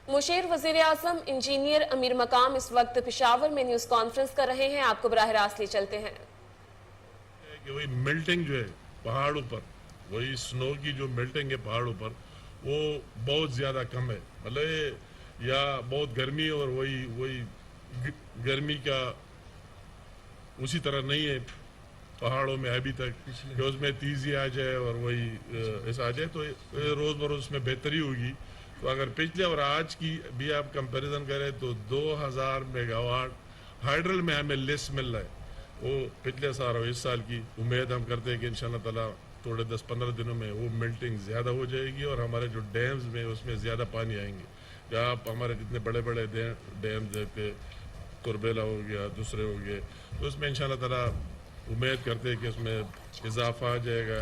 مشیر وزیر اعظم انجینئر امیر مقام اس وقت پشاور میں نیوز کانفرنس کر رہے ہیں. آپ کو براہ راست لے چلتے ہیں. وہی ملٹنگ جو ہے پہاڑوں پر، وہی سنو کی جو ملٹنگ ہے پہاڑوں پر، وہ بہت زیادہ کم ہے. مطلب یا بہت گرمی اور وہی گرمی کا اسی طرح نہیں ہے پہاڑوں میں ابھی تک کہ اس میں تیزی آ جائے اور وہی ایسا آ جائے. تو روز بروز اس میں بہتری ہوگی. تو اگر پچھلے اور آج کی بھی آپ کمپیریزن کریں تو 2000 میگا واٹ ہائیڈرل میں ہمیں لیس مل رہا ہے. وہ پچھلے سال اور اس سال کی امید ہم کرتے ہیں کہ انشاءاللہ تعالیٰ تھوڑے 10-15 دنوں میں وہ ملٹنگ زیادہ ہو جائے گی اور ہمارے جو ڈیمز میں اس میں زیادہ پانی آئیں گے. یا آپ ہمارے جتنے بڑے بڑے ڈیمز دیکھتے، تربیلا ہو گیا، دوسرے ہو گئے، تو اس میں انشاءاللہ تعالیٰ امید کرتے ہیں کہ اس میں اضافہ آ جائے گا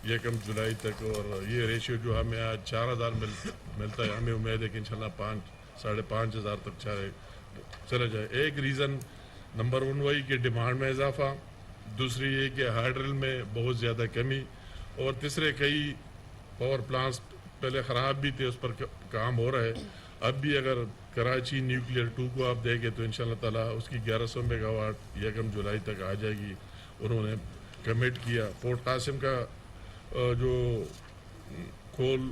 1 جولائی تک. اور یہ ریشیو جو ہمیں آج 4000 ملتا ہے، ہمیں امید ہے کہ انشاءاللہ 5,000-5,500 تک چلا جائے. ایک ریزن نمبر 1 وہی کہ ڈیمانڈ میں اضافہ، دوسری یہ کہ ہائیڈرل میں بہت زیادہ کمی، اور تیسرے کئی پاور پلانٹس پہلے خراب بھی تھے، اس پر کام ہو رہا ہے. اب بھی اگر کراچی نیوکلیئر 2 کو آپ دیکھیں تو انشاءاللہ تعالیٰ اس کی 1100 میگا واٹ 1 جولائی تک آ جائے گی. انہوں نے کمٹ کیا. پورٹ قاسم کا جو کول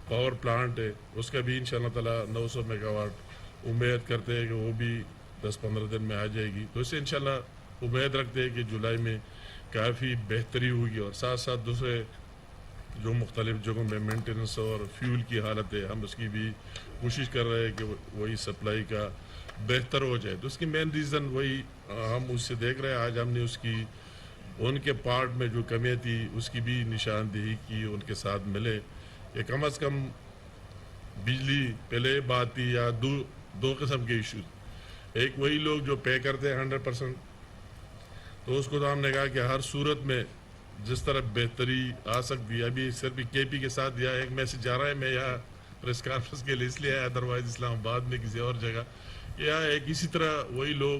پاور پلانٹ ہے اس کا بھی انشاءاللہ تعالیٰ 900 میگا واٹ امید کرتے ہیں کہ وہ بھی 10-15 دن میں آ جائے گی. تو اس سے انشاءاللہ امید رکھتے ہیں کہ جولائی میں کافی بہتری ہوگی. اور ساتھ ساتھ دوسرے جو مختلف جگہوں میں مینٹیننس اور فیول کی حالت ہے، ہم اس کی بھی کوشش کر رہے ہیں کہ وہی سپلائی کا بہتر ہو جائے. تو اس کی مین ریزن وہی ہم اس سے دیکھ رہے ہیں. آج ہم نے اس کی ان کے پارٹ میں جو کمیاں تھی اس کی بھی نشاندہی کی، ان کے ساتھ ملے کہ کم از کم بجلی پہلے بات تھی یا دو قسم کے ایشوز. ایک وہی لوگ جو پے کرتے ہیں 100%، تو اس کو تو ہم نے کہا کہ ہر صورت میں جس طرح بہتری آ سکتی ہے. ابھی صرف کے پی کے ساتھ یا ایک میسج جا رہا ہے، میں یہاں پریس کانفرنس کے لیے اس لیے آیا، ادروائز اسلام آباد میں کسی اور جگہ، یا ایک اسی طرح وہی لوگ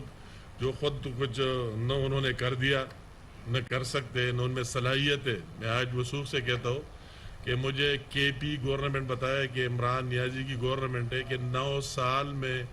جو خود کچھ نہ انہوں نے کر دیا، نہ کر سکتے، نہ ان میں صلاحیت ہے. میں آج وثوق سے کہتا ہوں کہ مجھے کے پی گورنمنٹ بتایا کہ عمران نیازی کی گورنمنٹ ہے کہ 9 سال میں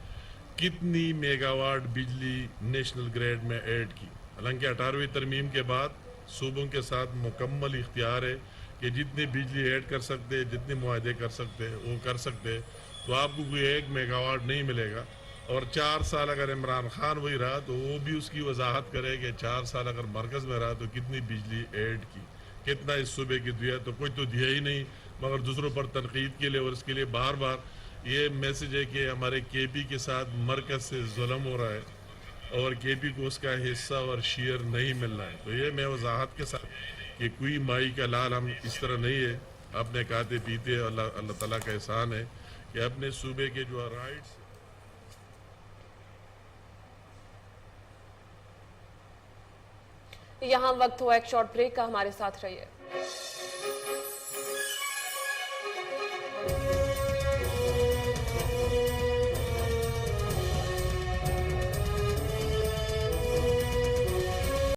کتنی میگا واٹ بجلی نیشنل گریڈ میں ایڈ کی. حالانکہ 18ویں ترمیم کے بعد صوبوں کے ساتھ مکمل اختیار ہے کہ جتنی بجلی ایڈ کر سکتے، جتنے معاہدے کر سکتے وہ کر سکتے. تو آپ کو کوئی 1 میگا واٹ نہیں ملے گا. اور 4 سال اگر عمران خان وہی رہا تو وہ بھی اس کی وضاحت کرے کہ 4 سال اگر مرکز میں رہا تو کتنی بجلی ایڈ کی، کتنا اس صوبے کی دیا. تو کوئی تو دیا ہی نہیں، مگر دوسروں پر تنقید کے لیے اور اس کے لیے بار بار یہ میسج ہے کہ ہمارے کے پی کے ساتھ مرکز سے ظلم ہو رہا ہے اور کے پی کو اس کا حصہ اور شیئر نہیں مل رہا ہے. تو یہ میں وضاحت کے ساتھ کہ کوئی مائی کا لال ہم اس طرح نہیں ہے، اپنے کھاتے پیتے. اللہ تعالیٰ کا احسان ہے کہ اپنے صوبے کے جو رائٹس. یہاں وقت ہوا ایک شارٹ بریک کا، ہمارے ساتھ رہیے.